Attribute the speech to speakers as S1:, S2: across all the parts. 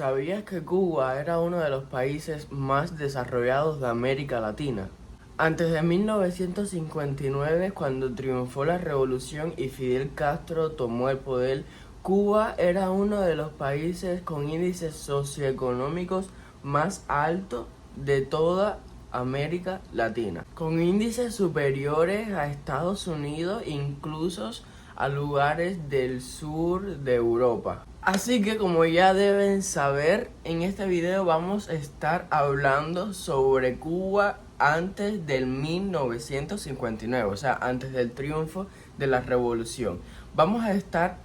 S1: ¿Sabías que Cuba era uno de los países más desarrollados de América Latina? Antes de 1959, cuando triunfó la revolución y Fidel Castro tomó el poder, Cuba era uno de los países con índices socioeconómicos más altos de toda América Latina, con índices superiores a Estados Unidos, incluso a lugares del sur de Europa. Así que, como ya deben saber, en este video vamos a estar hablando sobre Cuba antes del 1959, o sea, antes del triunfo de la revolución. Vamos a estar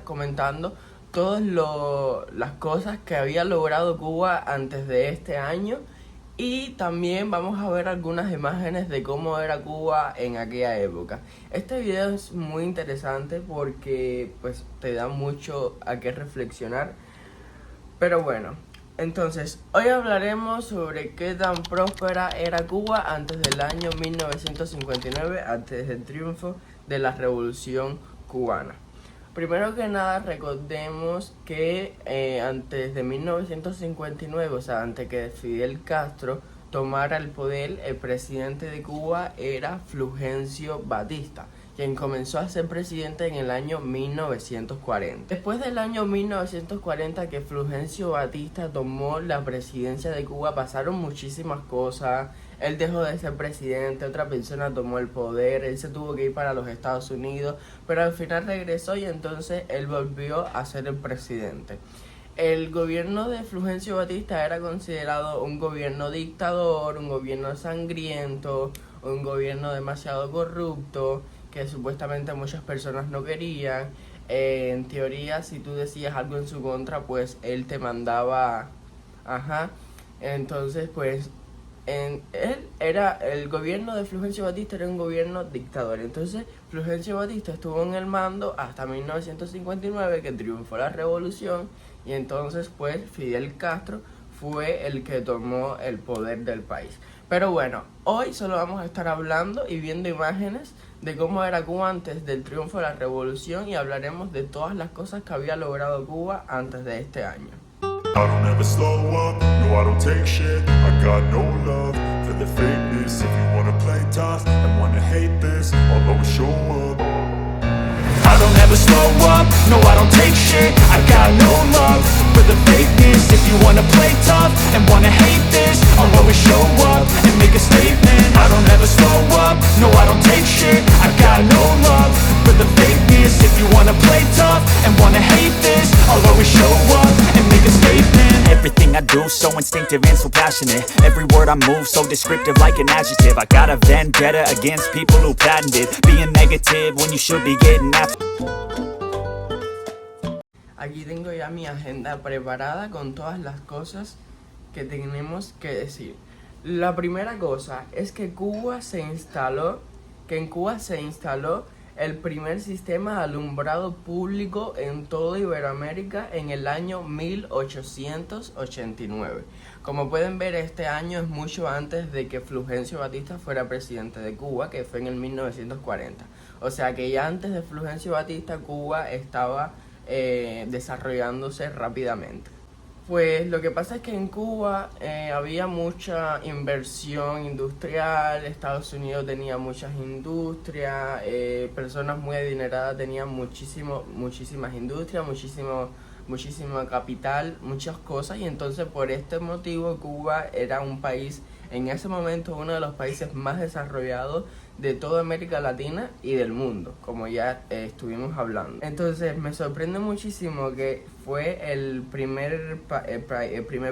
S1: comentando todas las cosas que había logrado Cuba antes de este año, y también vamos a ver algunas imágenes de cómo era Cuba en aquella época. Este video es muy interesante porque pues te da mucho a qué reflexionar. Pero bueno, entonces hoy hablaremos sobre qué tan próspera era Cuba antes del año 1959, antes del triunfo de la Revolución Cubana. Primero que nada, recordemos que antes de 1959, o sea, antes que Fidel Castro tomara el poder, el presidente de Cuba era Fulgencio Batista, quien comenzó a ser presidente en el año 1940. Después del año 1940 que Fulgencio Batista tomó la presidencia de Cuba, pasaron muchísimas cosas. Él dejó de ser presidente, otra persona tomó el poder, él se tuvo que ir para los Estados Unidos, pero al final regresó y entonces él volvió a ser el presidente. El gobierno de Fulgencio Batista era considerado un gobierno dictador, un gobierno sangriento, un gobierno demasiado corrupto, que supuestamente muchas personas no querían. En teoría, si tú decías algo en su contra, pues él te mandaba... Entonces, pues... el gobierno de Fulgencio Batista era un gobierno dictador. Entonces Fulgencio Batista estuvo en el mando hasta 1959, que triunfó la revolución, y entonces pues Fidel Castro fue el que tomó el poder del país. Pero bueno, hoy solo vamos a estar hablando y viendo imágenes de cómo era Cuba antes del triunfo de la revolución, y hablaremos de todas las cosas que había logrado Cuba antes de este año.
S2: I don't ever slow up, no I don't take shit. I got no love for the fakeness. If you wanna play tough and wanna hate this, I'll always show up. I don't ever slow up, no I don't take shit. I got no love for the fakeness. If you wanna play tough and wanna hate this, I'll always show up and make a statement. I don't ever slow up, no I don't take shit. I got no love for the fakeness. If you wanna play tough and wanna hate this, I'll always show up and make a statement.
S3: Everything I do so instinctive and so passionate. Every word I move so descriptive like an adjective. I got a vendetta against people who patented being negative when you should be getting after.
S1: Aquí tengo ya mi agenda preparada con todas las cosas que tenemos que decir. La primera cosa es que en Cuba se instaló el primer sistema de alumbrado público en toda Iberoamérica en el año 1889. Como pueden ver, este año es mucho antes de que Fulgencio Batista fuera presidente de Cuba, que fue en el 1940. O sea que ya antes de Fulgencio Batista, Cuba estaba desarrollándose rápidamente. Pues lo que pasa es que en Cuba había mucha inversión industrial. Estados Unidos tenía muchas industrias, personas muy adineradas tenían muchísimas industrias, muchísimo capital, muchas cosas, y entonces por este motivo Cuba era un país, en ese momento uno de los países más desarrollados de toda América Latina y del mundo, como ya estuvimos hablando. Entonces me sorprende muchísimo que fue el primer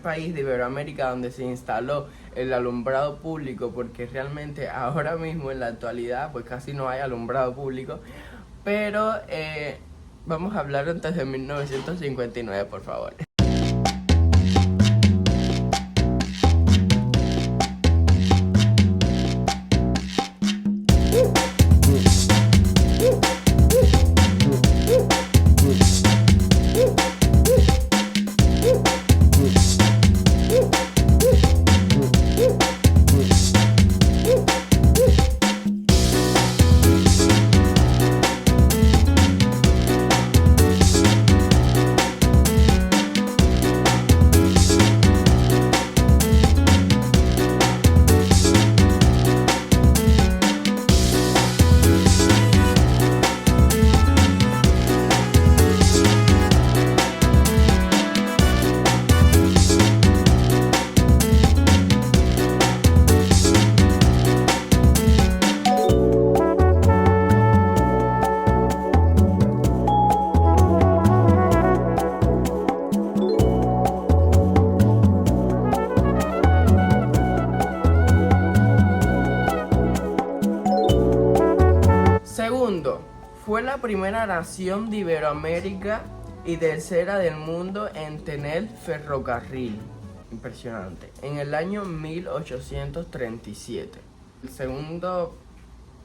S1: país de Iberoamérica donde se instaló el alumbrado público, porque realmente ahora mismo en la actualidad pues casi no hay alumbrado público. Pero vamos a hablar antes de 1959, por favor. Fue la primera nación de Iberoamérica y tercera del mundo en tener ferrocarril. Impresionante. En el año 1837. El segundo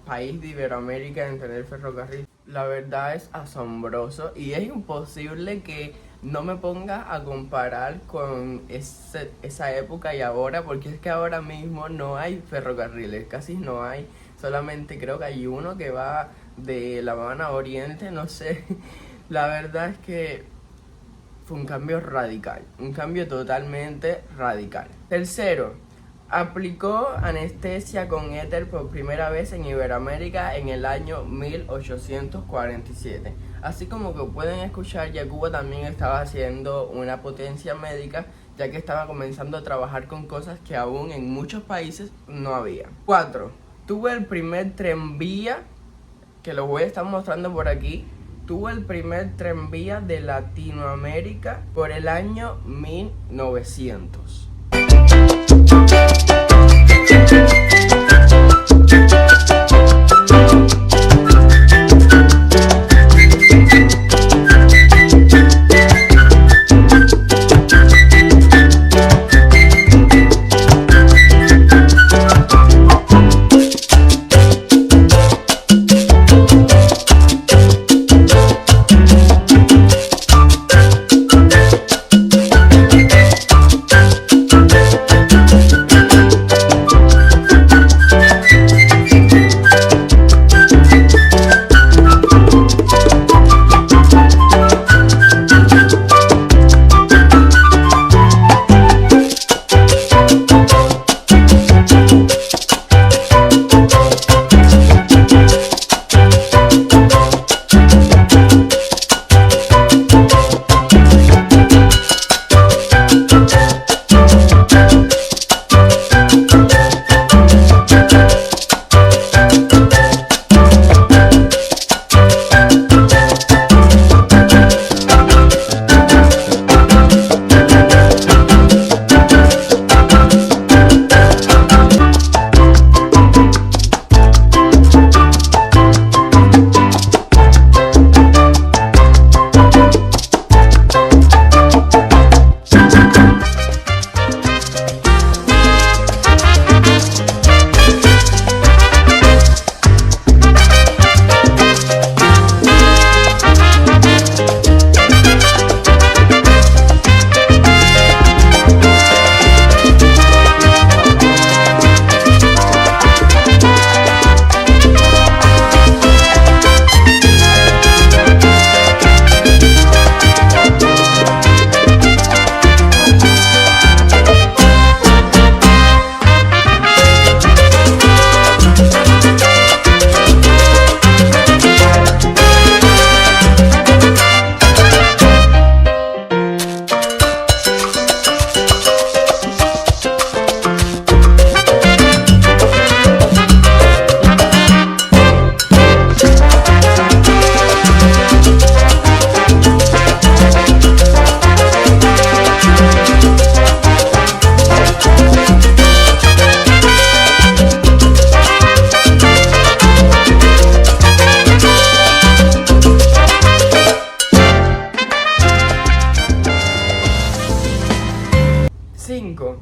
S1: país de Iberoamérica en tener ferrocarril. La verdad es asombroso y es imposible que no me ponga a comparar con esa época y ahora, porque es que ahora mismo no hay ferrocarriles, casi no hay. Solamente creo que hay uno que va de La Habana a Oriente, no sé. La verdad es que fue un cambio radical, un cambio totalmente radical. Tercero, aplicó anestesia con éter por primera vez en Iberoamérica en el año 1847. Así como que pueden escuchar, ya Cuba también estaba haciendo una potencia médica, ya que estaba comenzando a trabajar con cosas que aún en muchos países no había. 4. Tuvo el primer tranvía, que lo voy a estar mostrando por aquí. Tuvo el primer tranvía de Latinoamérica por el año 1900.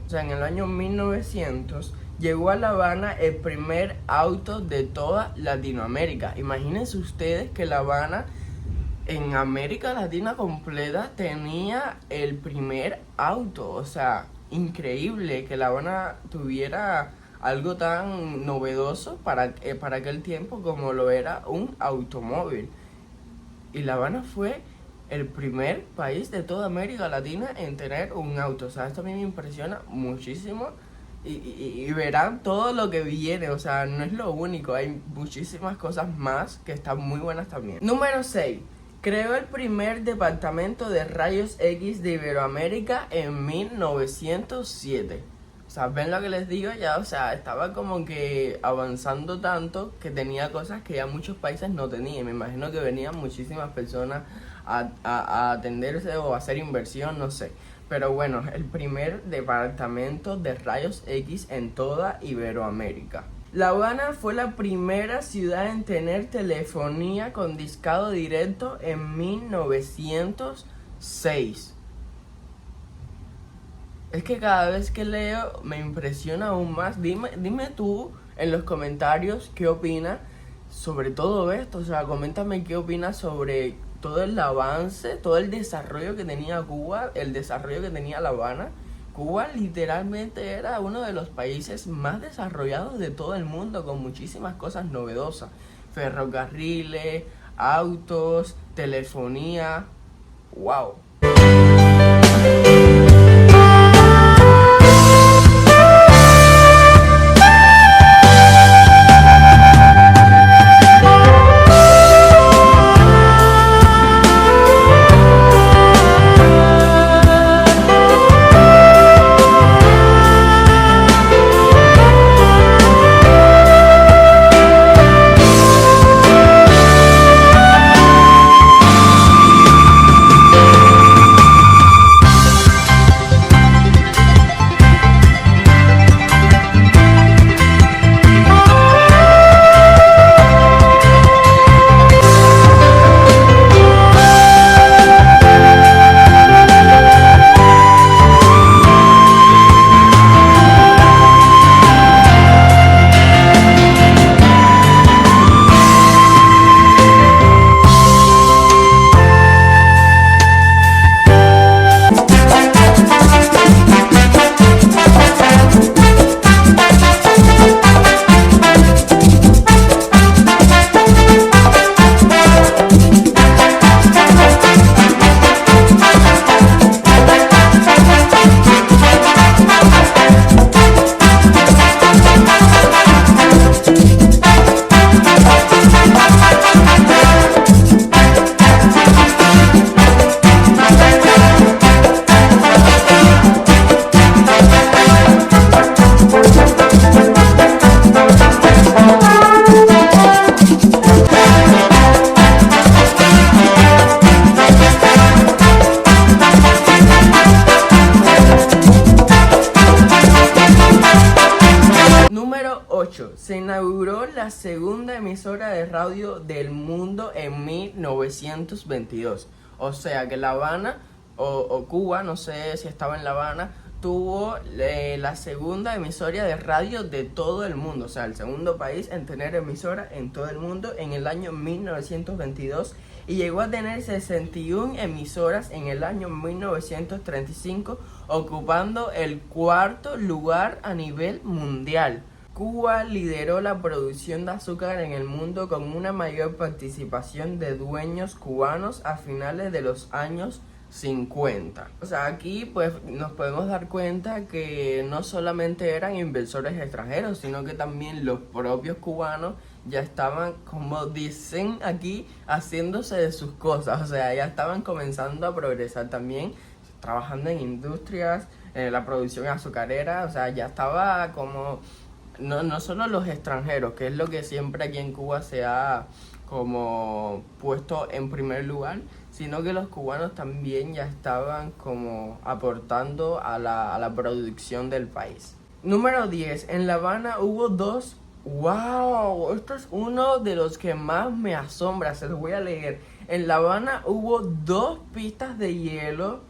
S1: O sea, en el año 1900 llegó a La Habana el primer auto de toda Latinoamérica. Imagínense ustedes que La Habana en América Latina completa tenía el primer auto. O sea, increíble que La Habana tuviera algo tan novedoso para aquel tiempo como lo era un automóvil. Y La Habana fue el primer país de toda América Latina en tener un auto. O sea, esto a mí me impresiona muchísimo y verán todo lo que viene. O sea, no es lo único, hay muchísimas cosas más que están muy buenas también. Número 6. Creó el primer departamento de rayos X de Iberoamérica en 1907. O sea, ven lo que les digo ya, o sea, estaba como que avanzando tanto que tenía cosas que ya muchos países no tenían. Me imagino que venían muchísimas personas a atenderse o a hacer inversión, no sé. Pero bueno, el primer departamento de rayos X en toda Iberoamérica. La Habana fue la primera ciudad en tener telefonía con discado directo en 1906. Es que cada vez que leo me impresiona aún más. Dime tú en los comentarios qué opinas sobre todo esto. O sea, coméntame qué opinas sobre todo el avance, todo el desarrollo que tenía Cuba, el desarrollo que tenía La Habana. Cuba literalmente era uno de los países más desarrollados de todo el mundo, con muchísimas cosas novedosas. Ferrocarriles, autos, telefonía. ¡Wow! Se inauguró la segunda emisora de radio del mundo en 1922. O sea que La Habana o Cuba, no sé si estaba en La Habana, tuvo la segunda emisora de radio de todo el mundo. O sea, el segundo país en tener emisora en todo el mundo en el año 1922. Y llegó a tener 61 emisoras en el año 1935, ocupando el cuarto lugar a nivel mundial. Cuba lideró la producción de azúcar en el mundo con una mayor participación de dueños cubanos a finales de los años 50. O sea, aquí pues nos podemos dar cuenta que no solamente eran inversores extranjeros, sino que también los propios cubanos ya estaban, como dicen aquí, haciéndose de sus cosas. O sea, ya estaban comenzando a progresar también, trabajando en industrias, en la producción azucarera. O sea, ya estaba como... No solo los extranjeros, que es lo que siempre aquí en Cuba se ha como puesto en primer lugar, sino que los cubanos también ya estaban como aportando a la producción del país. Número 10. En La Habana hubo dos... ¡Wow! Esto es uno de los que más me asombra, se los voy a leer. En La Habana hubo 2 pistas de hielo,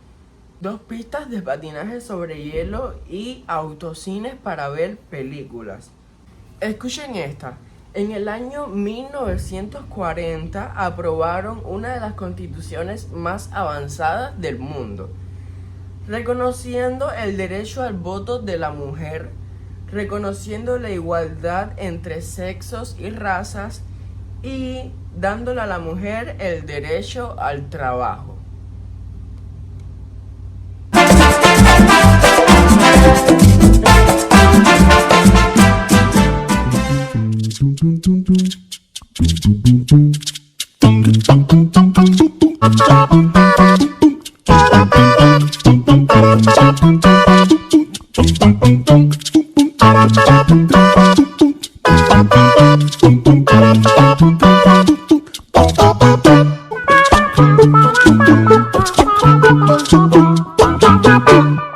S1: 2 pistas de patinaje sobre hielo y autocines para ver películas. Escuchen esta. En el año 1940 aprobaron una de las constituciones más avanzadas del mundo, reconociendo el derecho al voto de la mujer, reconociendo la igualdad entre sexos y razas y dándole a la mujer el derecho al trabajo.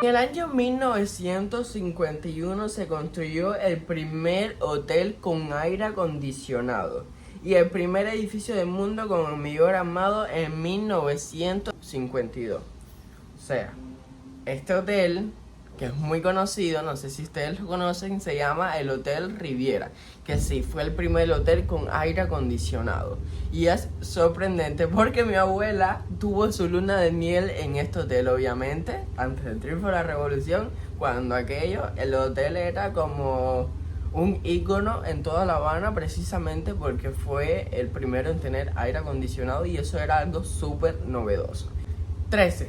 S1: En el año 1951 se construyó el primer hotel con aire acondicionado y el primer edificio del mundo con hormigón armado en 1952. O sea, este hotel, que es muy conocido, no sé si ustedes lo conocen, se llama el Hotel Riviera, que sí, fue el primer hotel con aire acondicionado. Y es sorprendente porque mi abuela tuvo su luna de miel en este hotel, obviamente, antes del triunfo de la revolución, cuando el hotel era como un ícono en toda La Habana, precisamente porque fue el primero en tener aire acondicionado y eso era algo súper novedoso. 13.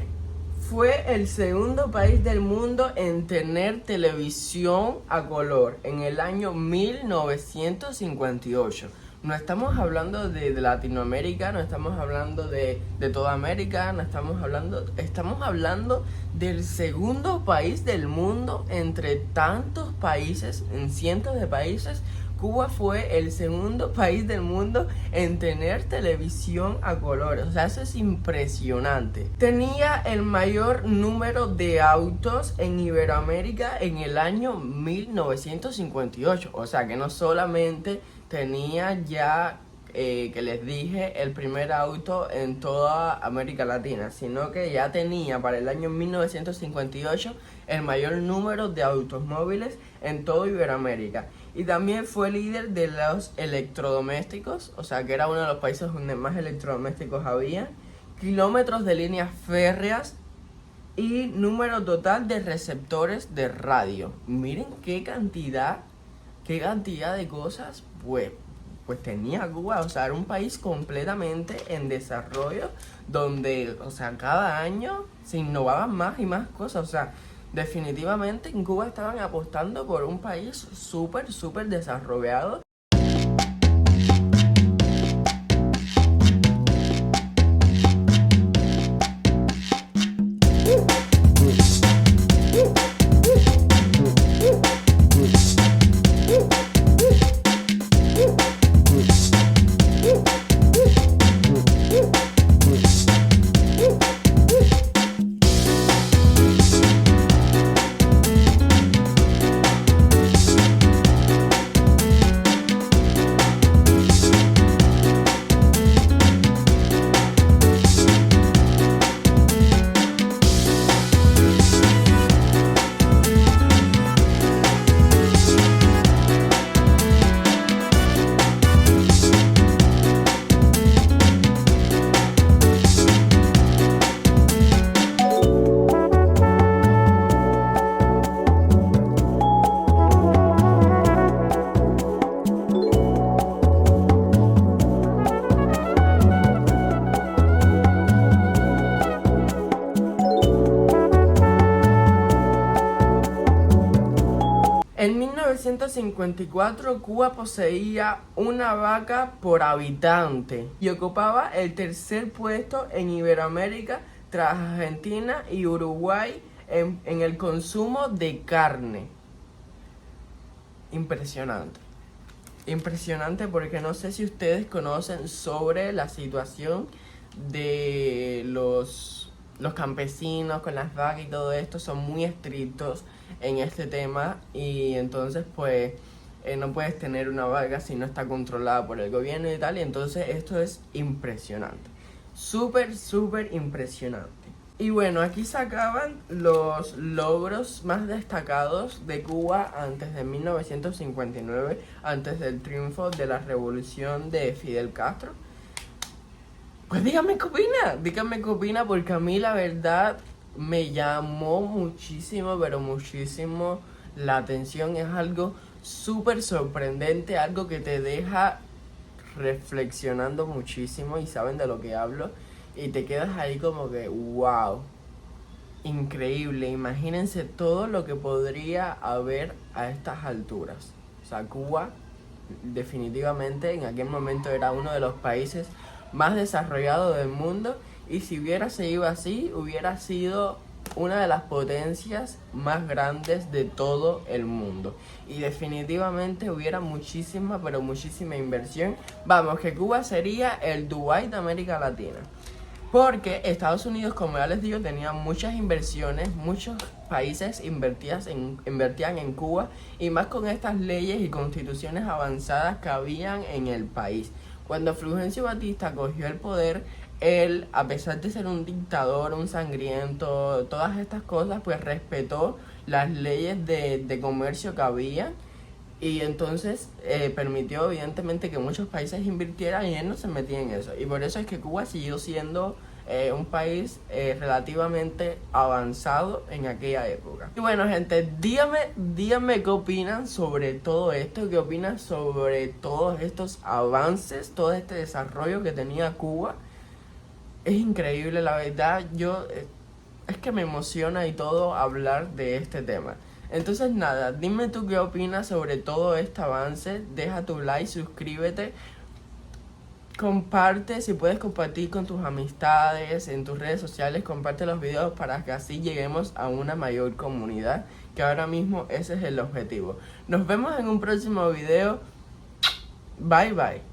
S1: Fue el segundo país del mundo en tener televisión a color en el año 1958. No estamos hablando de Latinoamérica, no estamos hablando de toda América, no estamos hablando del segundo país del mundo entre tantos países, en cientos de países. Cuba fue el segundo país del mundo en tener televisión a colores. O sea, eso es impresionante. Tenía el mayor número de autos en Iberoamérica en el año 1958. O sea, que no solamente tenía ya, que les dije, el primer auto en toda América Latina, sino que ya tenía para el año 1958 el mayor número de automóviles en toda Iberoamérica. Y también fue líder de los electrodomésticos, o sea que era uno de los países donde más electrodomésticos había, kilómetros de líneas férreas y número total de receptores de radio. Miren qué cantidad de cosas pues tenía Cuba. O sea, era un país completamente en desarrollo donde, o sea, cada año se innovaban más y más cosas. O sea, definitivamente en Cuba estaban apostando por un país súper desarrollado. En 1954, Cuba poseía una vaca por habitante y ocupaba el tercer puesto en Iberoamérica tras Argentina y Uruguay en el consumo de carne. Impresionante. Impresionante porque no sé si ustedes conocen sobre la situación de los campesinos con las vacas y todo esto. Son muy estrictos en este tema y entonces pues no puedes tener una vaca si no está controlada por el gobierno y tal, y entonces esto es impresionante, súper impresionante. Y bueno, aquí se acaban los logros más destacados de Cuba antes de 1959, antes del triunfo de la revolución de Fidel Castro. Pues díganme qué opina, porque a mí la verdad me llamó muchísimo, pero muchísimo la atención. Es algo súper sorprendente, algo que te deja reflexionando muchísimo y saben de lo que hablo. Y te quedas ahí como que, wow, increíble. Imagínense todo lo que podría haber a estas alturas. O sea, Cuba definitivamente en aquel momento era uno de los países más desarrollados del mundo. Y si hubiera seguido así, hubiera sido una de las potencias más grandes de todo el mundo. Y definitivamente hubiera muchísima, pero muchísima inversión. Vamos, que Cuba sería el Dubái de América Latina. Porque Estados Unidos, como ya les digo, tenía muchas inversiones, muchos países invertían en Cuba, y más con estas leyes y constituciones avanzadas que habían en el país. Cuando Fulgencio Batista cogió el poder, él, a pesar de ser un dictador, un sangriento, todas estas cosas, pues respetó las leyes de comercio que había. Y entonces permitió evidentemente que muchos países invirtieran, y él no se metía en eso. Y por eso es que Cuba siguió siendo un país relativamente avanzado en aquella época. Y bueno, gente, díganme qué opinan sobre todo esto, qué opinan sobre todos estos avances, todo este desarrollo que tenía Cuba. Es increíble, la verdad. Es que me emociona y todo hablar de este tema. Entonces nada, dime tú qué opinas sobre todo este avance. Deja tu like, suscríbete, comparte, si puedes compartir con tus amistades, en tus redes sociales, comparte los videos para que así lleguemos a una mayor comunidad, que ahora mismo ese es el objetivo. Nos vemos en un próximo video. Bye bye.